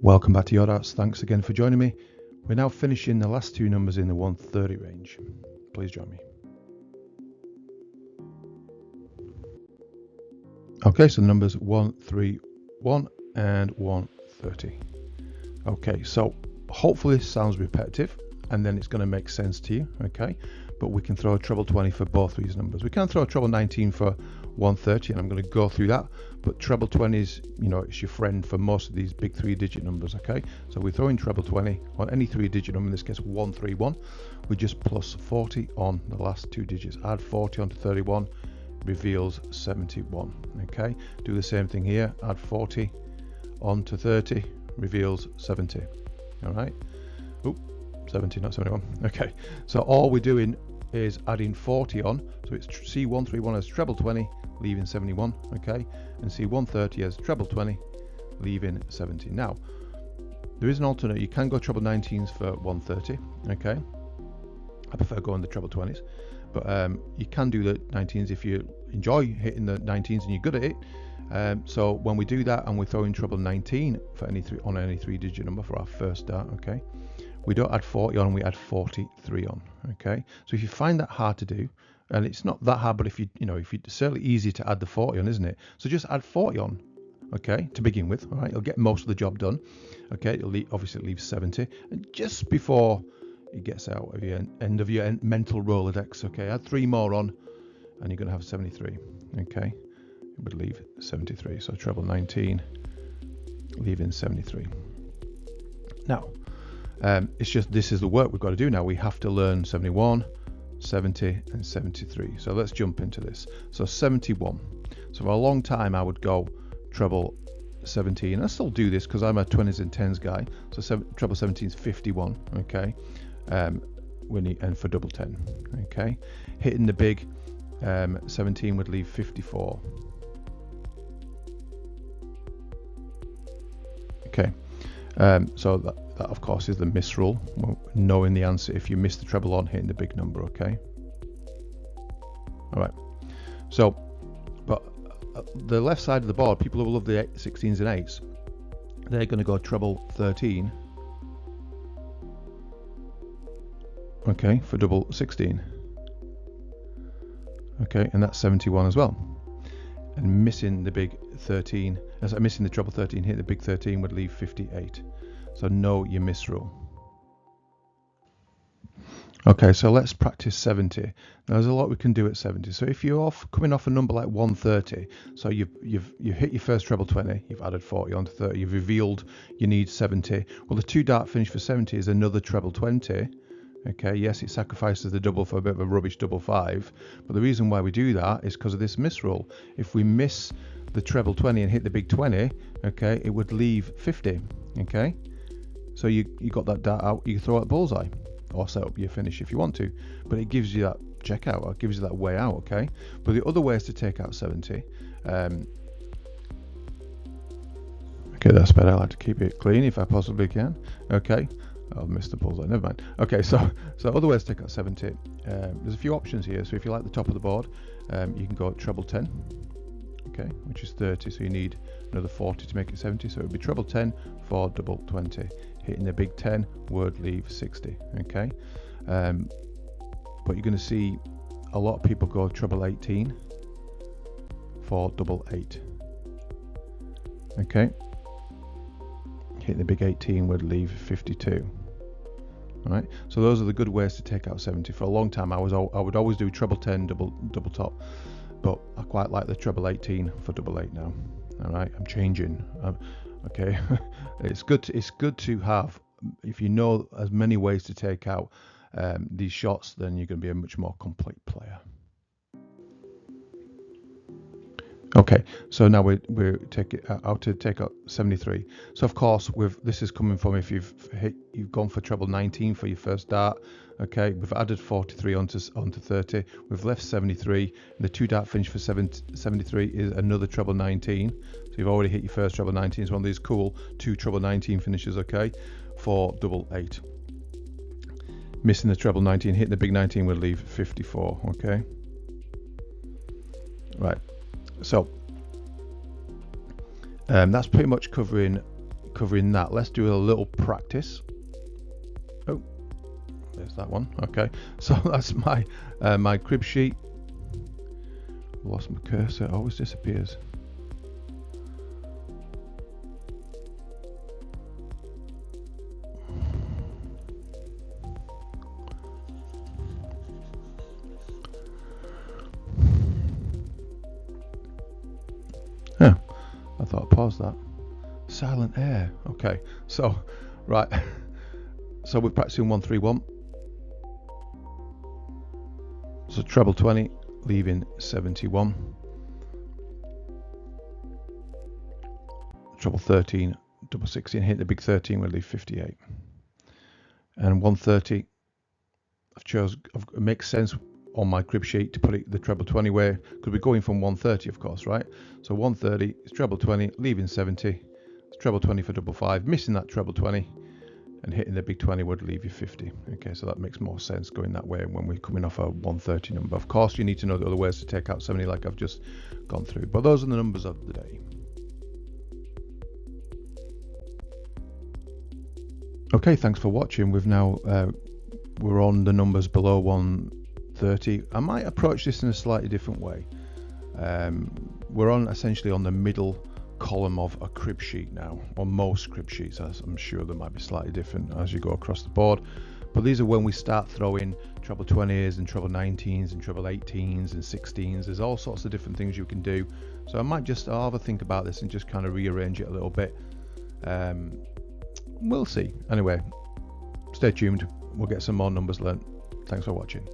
Welcome back to Your Arts. Thanks again for joining me. We're now finishing the last two numbers in the 130 range. Please join me. Okay, so the numbers 131 and 130. Okay, so hopefully this sounds repetitive and then it's going to make sense to you, okay? But we can throw a treble 20 for both these numbers. We can throw a treble 19 for 130, and I'm going to go through that. But treble 20 is, it's your friend for most of these big 3-digit numbers, okay? So we throw in treble 20 on any 3-digit number, in this case 131. We just plus 40 on the last 2 digits. Add 40 onto 31, reveals 71, okay? Do the same thing here. Add 40 onto 30, reveals 70, all right? Oop, 70, not 71. Okay, so all we're doing is adding 40 on, so it's C131 as treble 20, leaving 71, okay, and C130 as treble 20, leaving 70. Now, there is an alternate. You can go treble 19s for 130, okay. I prefer going the treble 20s, but you can do the 19s if you enjoy hitting the 19s and you're good at it. So when we do that and we throw in treble 19 for any 3-digit number for our first dart, okay, we don't add 40 on, we add 43 on, okay. So if you find that hard to do, and it's not that hard, but if it's certainly easy to add the 40 on, isn't it? So just add 40 on, okay, to begin with. All right, it'll get most of the job done, okay. Obviously it leaves 70, and just before it gets out of your end of your mental Rolodex, okay, add 3 more on, and you're going to have 73, okay. It would leave 73. So treble 19, leaving 73. Now, it's just this is the work we've got to do now. We have to learn 71, 70, and 73. So let's jump into this. So 71. So for a long time I would go treble 17. I still do this because I'm a 20s and 10s guy. So treble 17 is 51. Okay, and for double 10. Okay, hitting the big 17 would leave 54. Okay, so that of course is the miss rule, knowing the answer if you miss the treble on, hitting the big number, okay. All right, so but the left side of the board, people who love the 16s and 8s, they're going to go treble 13, okay, for double 16, okay, and that's 71 as well. And missing the big 13, missing the treble 13, hit the big 13 would leave 58. So know your miss rule. Okay, so let's practice 70. Now there's a lot we can do at 70. So if you're coming off a number like 130, so you've hit your first treble 20, you've added 40 onto 30, you've revealed you need 70. Well, the 2 dart finish for 70 is another treble 20. Okay, yes, it sacrifices the double for a bit of a rubbish double 5, but the reason why we do that is because of this miss rule. If we miss the treble 20 and hit the big 20, okay, it would leave 50. Okay, so you got that dart out, you throw out bullseye or set up your finish if you want to, but it gives you that check out, or it gives you that way out, okay. But the other way is to take out 70. Okay, that's better. I like to keep it clean if I possibly can. Okay, I've missed the bullseye, never mind. Okay, so other ways to take out 70. There's a few options here. So if you like the top of the board, you can go treble 10, okay, which is 30, so you need another 40 to make it 70, so it would be treble 10 for double 20. Hitting the big 10 would leave 60, okay. But you're going to see a lot of people go treble 18 for double 8, okay. Hitting the big 18 would leave 52. All right, so those are the good ways to take out 70. For a long time I would always do treble 10 double top, but I quite like the treble 18 for double 8 now. All right, I'm changing. Okay, it's good to have, if you know as many ways to take out these shots, then you're going to be a much more complete player. Okay, so now we're out to take out 73. So of course this is coming from if you've gone for treble 19 for your first dart. Okay, we've added 43 onto 30. We've left 73. And the 2 dart finish for 73 is another treble 19. So you've already hit your first treble 19. It's one of these cool 2 treble 19 finishes. Okay, for double 8. Missing the treble 19, hitting the big 19 would leave 54. Okay, right. So that's pretty much covering covering that, let's do a little practice. Oh, there's that one. Okay, so that's my my crib sheet. Lost my cursor, it always disappears. Yeah, I thought I'd pause that. Silent air. Okay, so right, so we're practicing 131. So treble 20, leaving 71. Treble 13, double 16, hit the big 13, we'll leave 58. And 130, it makes sense on my crib sheet to put it the treble 20 where, because we're going from 130 of course, right? So 130 is treble 20, leaving 70. It's treble 20 for double 5, missing that treble 20, and hitting the big 20 would leave you 50. Okay, so that makes more sense going that way when we're coming off a 130 number. Of course, you need to know the other ways to take out 70 like I've just gone through, but those are the numbers of the day. Okay, thanks for watching. We've now we're on the numbers below 130. I might approach this in a slightly different way. We're essentially on the middle column of a crib sheet now, or most crib sheets. I'm sure they might be slightly different as you go across the board, but these are when we start throwing treble 20s and treble 19s and treble 18s and 16s. There's all sorts of different things you can do, so I might just have a think about this and just kind of rearrange it a little bit. We'll see. Anyway, stay tuned, we'll get some more numbers learnt. Thanks for watching.